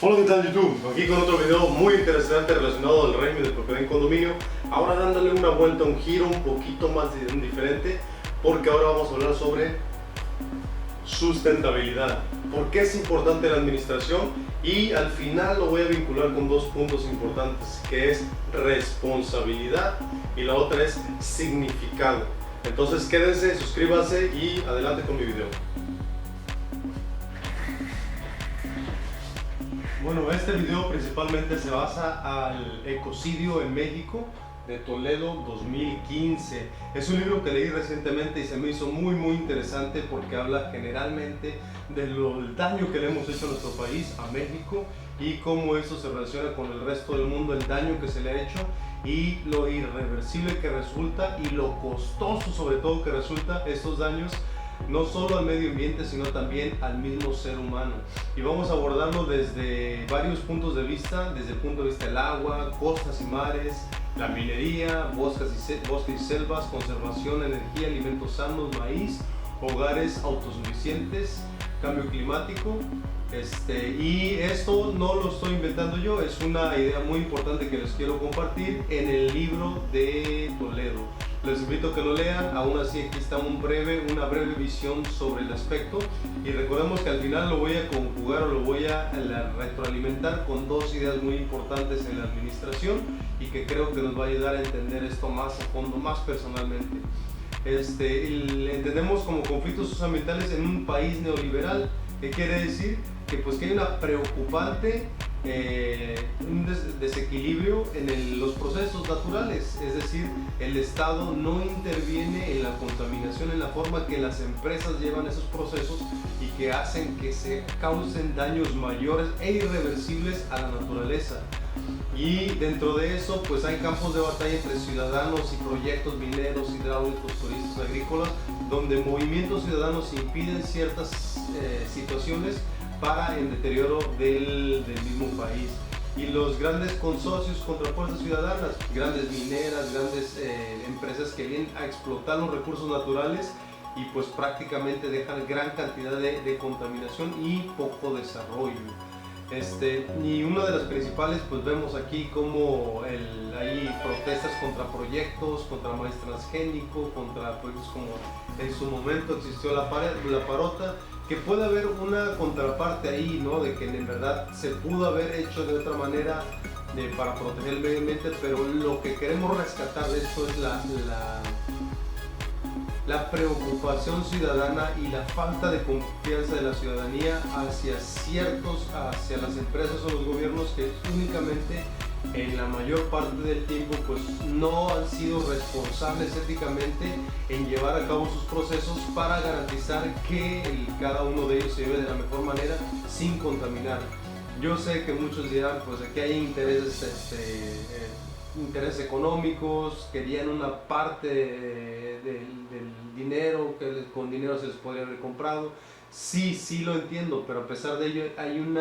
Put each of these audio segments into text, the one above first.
Hola, ¿qué tal YouTube? Aquí con otro video muy interesante relacionado al régimen de propiedad en condominio. Ahora dándole una vuelta, un giro un poquito más diferente, porque ahora vamos a hablar sobre sustentabilidad. ¿Por qué es importante la administración? Y al final lo voy a vincular con dos puntos importantes, que es responsabilidad y la otra es significado. Entonces quédense, suscríbase y adelante con mi video. Bueno, este video principalmente se basa al ecocidio en México de Toledo 2015. Es un libro que leí recientemente y se me hizo muy interesante porque habla generalmente del daño que le hemos hecho a nuestro país, a México, y cómo eso se relaciona con el resto del mundo, el daño que se le ha hecho y lo irreversible que resulta y lo costoso sobre todo que resulta estos daños, no solo al medio ambiente sino también al mismo ser humano. Y vamos a abordarlo desde varios puntos de vista, desde el punto de vista del agua, costas y mares, la minería, bosques y selvas, conservación, energía, alimentos sanos, maíz, hogares autosuficientes, cambio climático. Y esto no lo estoy inventando yo, es una idea muy importante que les quiero compartir en el libro de Toledo. Les invito a que lo lean. Aún así aquí está una breve visión sobre el aspecto, y recordemos que al final lo voy a conjugar o lo voy a retroalimentar con dos ideas muy importantes en la administración y que creo que nos va a ayudar a entender esto más a fondo, más personalmente. Entendemos como conflictos socioambientales en un país neoliberal. ¿Qué quiere decir? Que hay una preocupante un desequilibrio en los procesos naturales, es decir, el Estado no interviene en la contaminación en la forma que las empresas llevan esos procesos y que hacen que se causen daños mayores e irreversibles a la naturaleza. Y dentro de eso hay campos de batalla entre ciudadanos y proyectos mineros, hidráulicos, turísticos, agrícolas, donde movimientos ciudadanos impiden ciertas situaciones para el deterioro del mismo país. Y los grandes consorcios contra fuerzas ciudadanas, grandes mineras, grandes empresas que vienen a explotar los recursos naturales y prácticamente dejan gran cantidad de contaminación y poco desarrollo. Y una de las principales, vemos aquí como hay protestas contra proyectos, contra maíz transgénico, contra proyectos como en su momento existió la parota, que puede haber una contraparte ahí, ¿no? De que en verdad se pudo haber hecho de otra manera para proteger el medio ambiente, pero lo que queremos rescatar de esto es la preocupación ciudadana y la falta de confianza de la ciudadanía hacia las empresas o los gobiernos que únicamente en la mayor parte del tiempo no han sido responsables éticamente en llevar a cabo sus procesos para garantizar que cada uno de ellos se lleve de la mejor manera sin contaminar. Yo sé que muchos dirán, aquí hay intereses económicos, querían una parte del dinero, que con dinero se les podría haber comprado. Sí lo entiendo, pero a pesar de ello hay un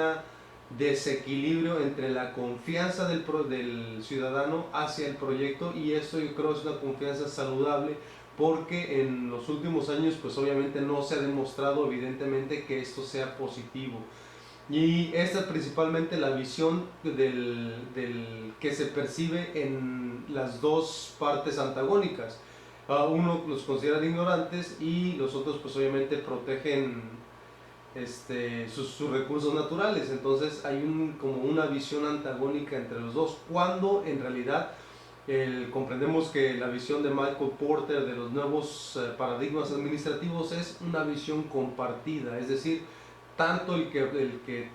desequilibrio entre la confianza del ciudadano hacia el proyecto, y eso yo creo es una confianza saludable, porque en los últimos años obviamente no se ha demostrado evidentemente que esto sea positivo. Y esta es principalmente la visión del que se percibe en las dos partes antagónicas. Uno los considera ignorantes y los otros obviamente protegen sus recursos naturales. Entonces hay como una visión antagónica entre los dos, cuando en realidad comprendemos que la visión de Michael Porter de los nuevos paradigmas administrativos es una visión compartida, es decir, tanto el que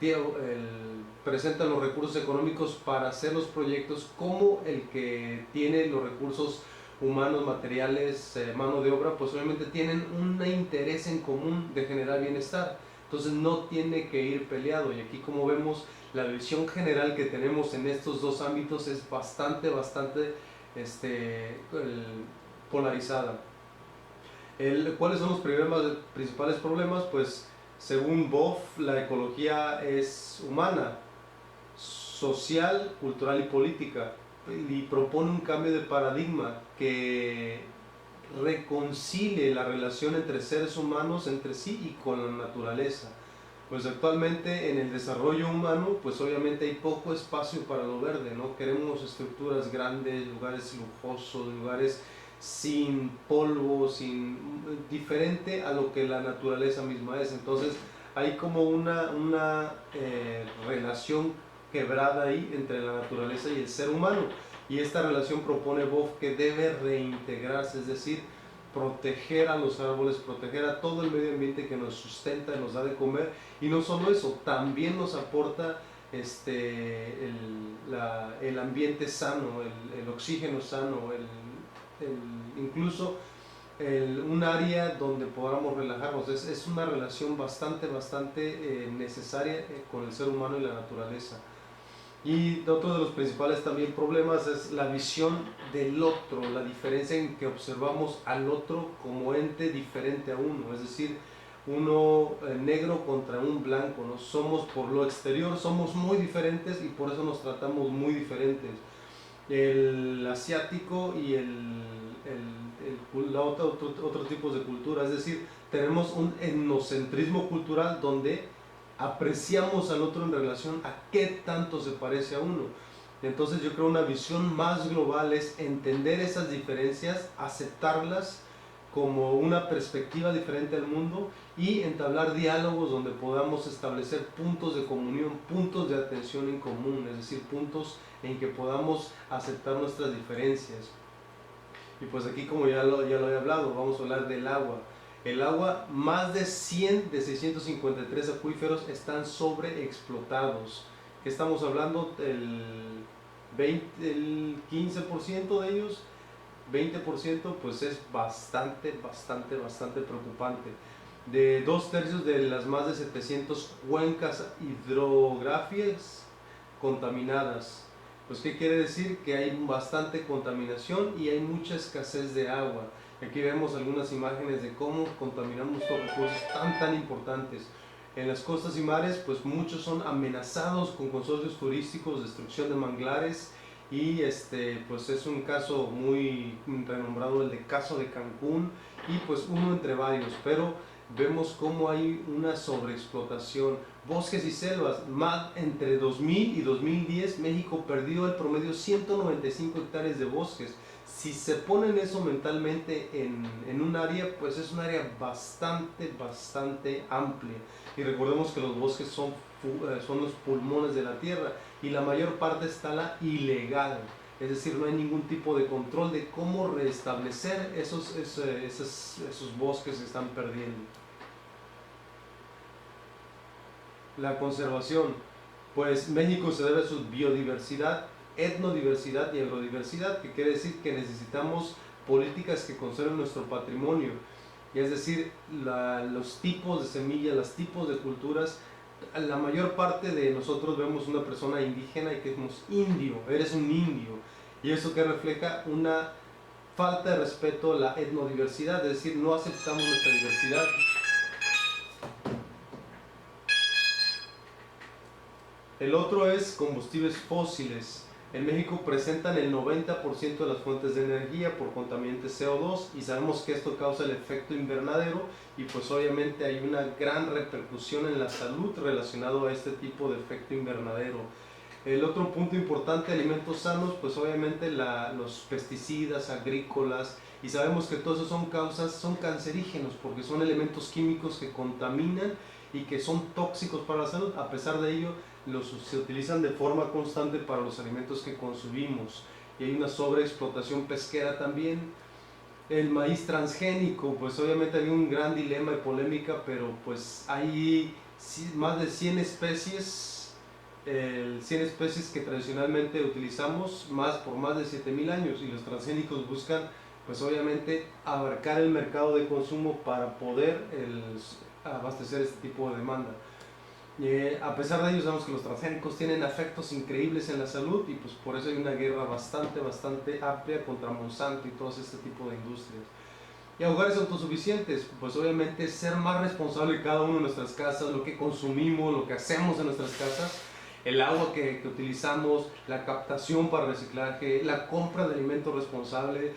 presenta los recursos económicos para hacer los proyectos como el que tiene los recursos humanos, materiales, mano de obra, obviamente tienen un interés en común de generar bienestar. Entonces no tiene que ir peleado, y aquí como vemos la visión general que tenemos en estos dos ámbitos es bastante polarizada. ¿Cuáles son los principales problemas? Según Boff, la ecología es humana, social, cultural y política, y propone un cambio de paradigma que reconcilie la relación entre seres humanos entre sí y con la naturaleza. Pues actualmente en el desarrollo humano, pues obviamente hay poco espacio para lo verde, ¿no? Queremos estructuras grandes, lugares lujosos, lugares sin polvo, diferente a lo que la naturaleza misma es. Entonces hay como una relación quebrada ahí entre la naturaleza y el ser humano. Y esta relación propone Boff que debe reintegrarse, es decir, proteger a los árboles, proteger a todo el medio ambiente que nos sustenta, nos da de comer, y no solo eso, también nos aporta el ambiente sano, el oxígeno sano, incluso un área donde podamos relajarnos. Es una relación bastante necesaria con el ser humano y la naturaleza. Y otro de los principales también problemas es la visión del otro, la diferencia en que observamos al otro como ente diferente a uno, es decir, uno negro contra un blanco, ¿no? Somos por lo exterior, somos muy diferentes y por eso nos tratamos muy diferentes. El asiático y otro tipo de cultura, es decir, tenemos un etnocentrismo cultural donde apreciamos al otro en relación a qué tanto se parece a uno. Entonces yo creo una visión más global es entender esas diferencias, aceptarlas como una perspectiva diferente al mundo y entablar diálogos donde podamos establecer puntos de comunión, puntos de atención en común, es decir, puntos en que podamos aceptar nuestras diferencias. Y pues aquí, como ya lo he hablado, vamos a hablar del agua. El agua, más de 100 de 653 acuíferos están sobreexplotados. ¿Qué estamos hablando? El 15% de ellos, 20%, pues es bastante preocupante. De 2/3 de las más de 700 cuencas hidrográficas contaminadas. Pues ¿qué quiere decir? Que hay bastante contaminación y hay mucha escasez de agua. Aquí vemos algunas imágenes de cómo contaminamos estos recursos tan importantes. En las costas y mares, pues muchos son amenazados con consorcios turísticos, destrucción de manglares, y pues es un caso muy renombrado, el de caso de Cancún, y pues uno entre varios, pero vemos cómo hay una sobreexplotación. Bosques y selvas, entre 2000 y 2010 México perdió el promedio 195 hectáreas de bosques. Si se ponen eso mentalmente en un área, pues es un área bastante amplia. Y recordemos que los bosques son los pulmones de la tierra, y la mayor parte está la ilegal. Es decir, no hay ningún tipo de control de cómo restablecer esos bosques que se están perdiendo. La conservación, pues México se debe a su biodiversidad, etnodiversidad y agrodiversidad, que quiere decir que necesitamos políticas que conserven nuestro patrimonio, y es decir, los tipos de semillas, los tipos de culturas. La mayor parte de nosotros vemos una persona indígena y que decimos indio, eres un indio, y eso que refleja una falta de respeto a la etnodiversidad, es decir, no aceptamos nuestra diversidad. El otro es combustibles fósiles. En México presentan el 90% de las fuentes de energía por contaminantes CO2, y sabemos que esto causa el efecto invernadero, y pues obviamente hay una gran repercusión en la salud relacionado a este tipo de efecto invernadero. El otro punto importante, alimentos sanos, pues obviamente los pesticidas agrícolas, y sabemos que todos esos son cancerígenos porque son elementos químicos que contaminan y que son tóxicos para la salud. A pesar de ello, se utilizan de forma constante para los alimentos que consumimos, y hay una sobreexplotación pesquera también. El maíz transgénico, pues obviamente hay un gran dilema y polémica, pero pues hay más de 100 especies, 100 especies que tradicionalmente utilizamos por más de 7000 años, y los transgénicos buscan pues obviamente abarcar el mercado de consumo para poder abastecer este tipo de demanda. A pesar de ello, sabemos que los transgénicos tienen efectos increíbles en la salud, y pues por eso hay una guerra bastante amplia contra Monsanto y todo este tipo de industrias. Y a hogares autosuficientes, pues obviamente ser más responsable cada uno de nuestras casas, lo que consumimos, lo que hacemos en nuestras casas, el agua que utilizamos, la captación para reciclaje, la compra de alimentos responsable,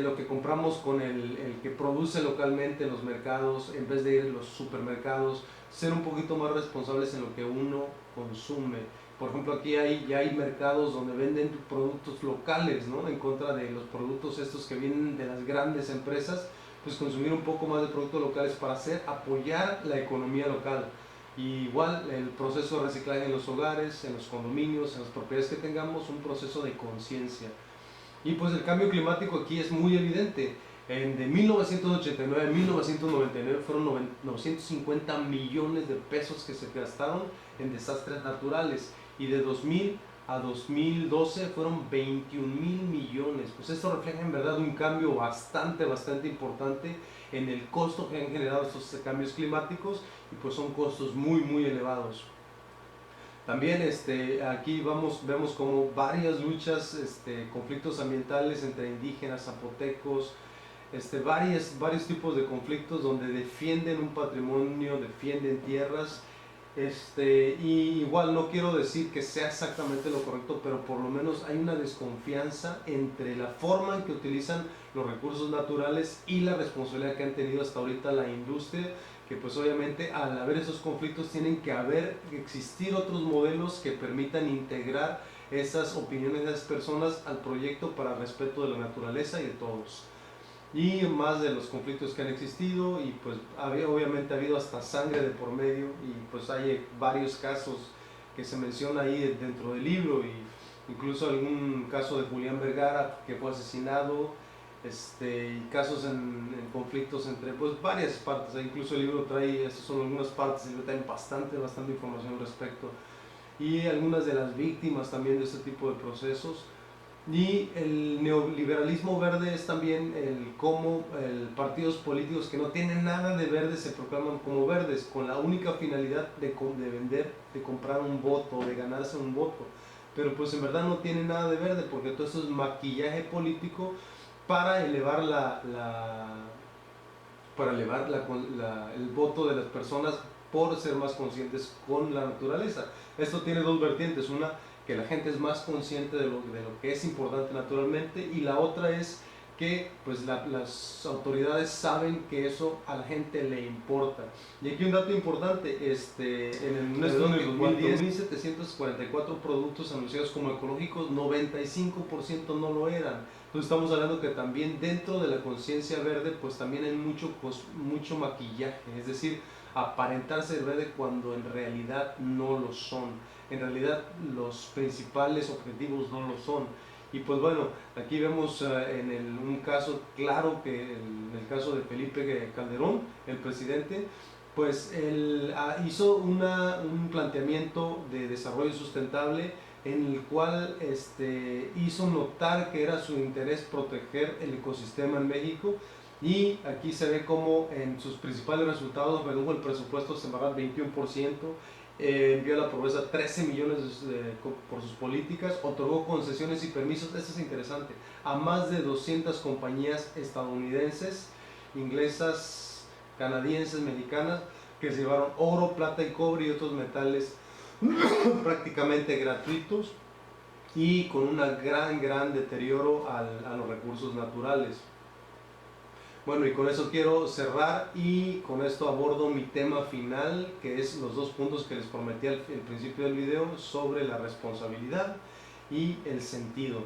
lo que compramos con el que produce localmente en los mercados, en vez de ir a los supermercados, ser un poquito más responsables en lo que uno consume. Por ejemplo, aquí ya hay mercados donde venden productos locales, ¿no? En contra de los productos estos que vienen de las grandes empresas, pues consumir un poco más de productos locales para apoyar la economía local. Y igual el proceso de reciclaje en los hogares, en los condominios, en las propiedades que tengamos, un proceso de conciencia. Y pues el cambio climático aquí es muy evidente. De 1989 a 1999 fueron 950 millones de pesos que se gastaron en desastres naturales, y de 2000 a 2012 fueron 21 mil millones. Pues esto refleja en verdad un cambio bastante importante en el costo que han generado estos cambios climáticos, y pues son costos muy elevados. También aquí vemos como varias luchas, conflictos ambientales entre indígenas, zapotecos, varios tipos de conflictos donde defienden un patrimonio, defienden tierras. Y igual no quiero decir que sea exactamente lo correcto, pero por lo menos hay una desconfianza entre la forma en que utilizan los recursos naturales y la responsabilidad que han tenido hasta ahorita la industria, que pues obviamente al haber esos conflictos tienen que existir otros modelos que permitan integrar esas opiniones de las personas al proyecto para respeto de la naturaleza y de todos. Y más de los conflictos que han existido, y pues obviamente ha habido hasta sangre de por medio, y pues hay varios casos que se menciona ahí dentro del libro, y incluso algún caso de Julián Vergara que fue asesinado, y casos en conflictos entre pues varias partes. Incluso el libro trae, estas son algunas partes, el libro trae bastante información al respecto, y algunas de las víctimas también de este tipo de procesos. Y el neoliberalismo verde es también cómo partidos políticos que no tienen nada de verde se proclaman como verdes, con la única finalidad de vender, de comprar un voto, de ganarse un voto. Pero pues en verdad no tienen nada de verde, porque todo eso es maquillaje político para elevar el voto de las personas por ser más conscientes con la naturaleza. Esto tiene dos vertientes: una, que la gente es más consciente de lo que es importante naturalmente, y la otra es que pues las autoridades saben que eso a la gente le importa. Y aquí un dato importante, en un estudio del 2010, 1.744 productos anunciados como ecológicos, 95% no lo eran. Entonces estamos hablando que también dentro de la conciencia verde pues también hay mucho maquillaje, es decir, aparentar ser verde cuando en realidad no lo son. En realidad los principales objetivos no lo son. Y pues bueno, aquí vemos un caso claro, que en el caso de Felipe Calderón, el presidente, pues él hizo un planteamiento de desarrollo sustentable en el cual hizo notar que era su interés proteger el ecosistema en México. Y aquí se ve como en sus principales resultados redujo el presupuesto semanal 21%, envió a la pobreza 13 millones por sus políticas, otorgó concesiones y permisos, esto es interesante, a más de 200 compañías estadounidenses, inglesas, canadienses, mexicanas, que se llevaron oro, plata y cobre y otros metales prácticamente gratuitos, y con un gran deterioro a los recursos naturales. Bueno, y con eso quiero cerrar, y con esto abordo mi tema final, que es los dos puntos que les prometí al principio del video sobre la responsabilidad y el sentido.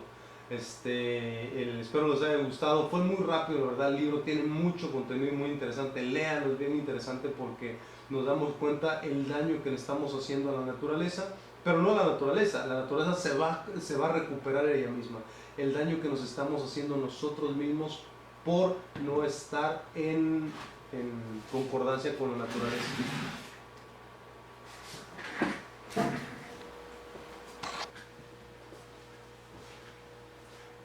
Espero les haya gustado. Fue muy rápido, la verdad. El libro tiene mucho contenido muy interesante. Léanlo, es bien interesante porque nos damos cuenta el daño que le estamos haciendo a la naturaleza, pero no a la naturaleza se va a recuperar ella misma. El daño que nos estamos haciendo nosotros mismos por no estar en concordancia con la naturaleza.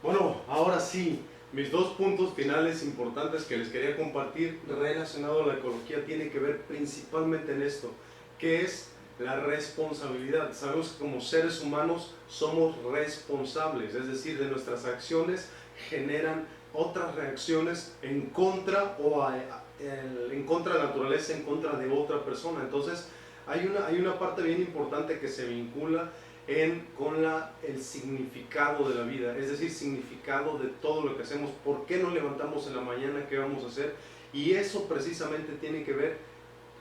Bueno, ahora sí, mis dos puntos finales importantes que les quería compartir relacionado a la ecología tiene que ver principalmente en esto, que es la responsabilidad. Sabemos que como seres humanos somos responsables, es decir, de nuestras acciones generan otras reacciones en contra en contra de la naturaleza, en contra de otra persona. Entonces hay una parte bien importante que se vincula con el significado de la vida, es decir, significado de todo lo que hacemos, por qué nos levantamos en la mañana, qué vamos a hacer, y eso precisamente tiene que ver,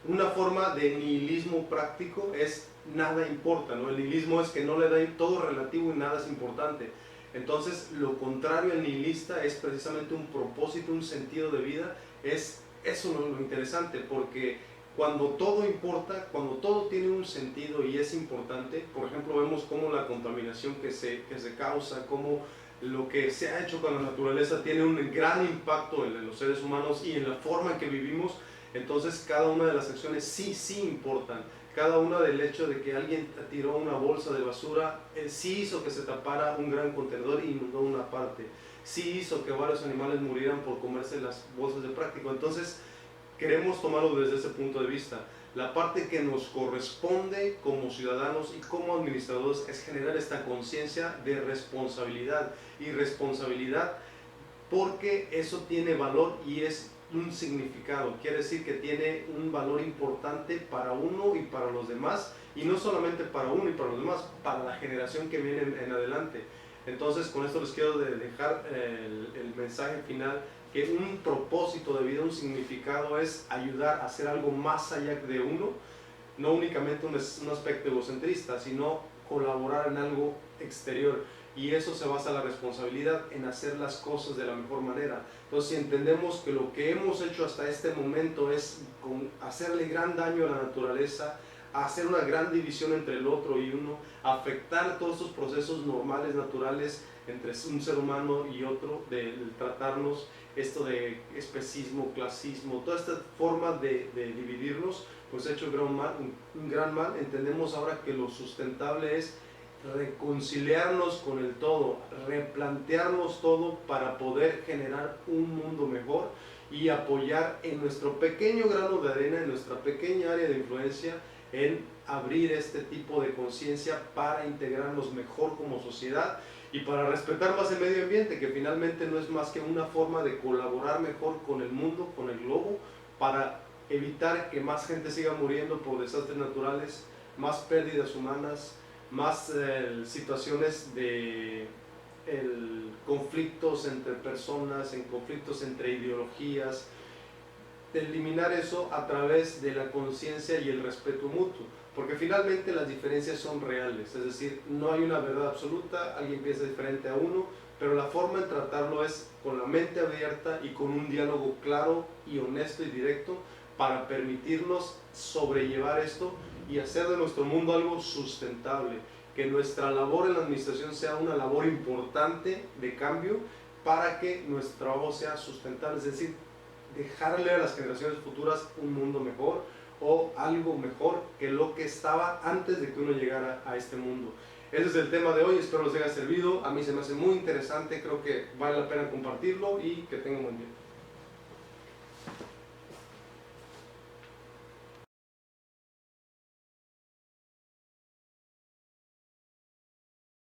una forma de nihilismo práctico es nada importa, ¿no? El nihilismo es que no le da todo relativo y nada es importante. Entonces, lo contrario al nihilista es precisamente un propósito, un sentido de vida, es eso lo interesante, porque cuando todo importa, cuando todo tiene un sentido y es importante, por ejemplo, vemos cómo la contaminación que se causa, cómo lo que se ha hecho con la naturaleza tiene un gran impacto en los seres humanos y en la forma en que vivimos. Entonces cada una de las acciones sí importan. Cada una del hecho de que alguien tiró una bolsa de basura, sí hizo que se tapara un gran contenedor y inundó una parte. Sí hizo que varios animales murieran por comerse las bolsas de plástico. Entonces queremos tomarlo desde ese punto de vista. La parte que nos corresponde como ciudadanos y como administradores es generar esta conciencia de responsabilidad. Y responsabilidad porque eso tiene valor y es un significado, quiere decir que tiene un valor importante para uno y para los demás, y no solamente para uno y para los demás, para la generación que viene en adelante. Entonces con esto les quiero dejar el mensaje final, que un propósito de vida, un significado es ayudar a hacer algo más allá de uno, no únicamente un aspecto egocentrista, sino colaborar en algo exterior. Y eso se basa en la responsabilidad, en hacer las cosas de la mejor manera. Entonces, si entendemos que lo que hemos hecho hasta este momento es hacerle gran daño a la naturaleza, hacer una gran división entre el otro y uno, afectar todos estos procesos normales, naturales, entre un ser humano y otro, de tratarnos, esto de especismo, clasismo, toda esta forma de dividirnos, pues ha hecho un gran mal. Entendemos ahora que lo sustentable es reconciliarnos con el todo, replantearnos todo para poder generar un mundo mejor y apoyar en nuestro pequeño grano de arena, en nuestra pequeña área de influencia, en abrir este tipo de conciencia para integrarnos mejor como sociedad y para respetar más el medio ambiente, que finalmente no es más que una forma de colaborar mejor con el mundo, con el globo, para evitar que más gente siga muriendo por desastres naturales, más pérdidas humanas, más situaciones de conflictos entre personas, en conflictos entre ideologías, de eliminar eso a través de la conciencia y el respeto mutuo, porque finalmente las diferencias son reales, es decir, no hay una verdad absoluta, alguien piensa diferente a uno, pero la forma de tratarlo es con la mente abierta y con un diálogo claro y honesto y directo para permitirnos sobrellevar esto y hacer de nuestro mundo algo sustentable, que nuestra labor en la administración sea una labor importante de cambio para que nuestro trabajo sea sustentable, es decir, dejarle a las generaciones futuras un mundo mejor o algo mejor que lo que estaba antes de que uno llegara a este mundo. Ese es el tema de hoy, espero les haya servido, a mí se me hace muy interesante, creo que vale la pena compartirlo y que tengan un buen día.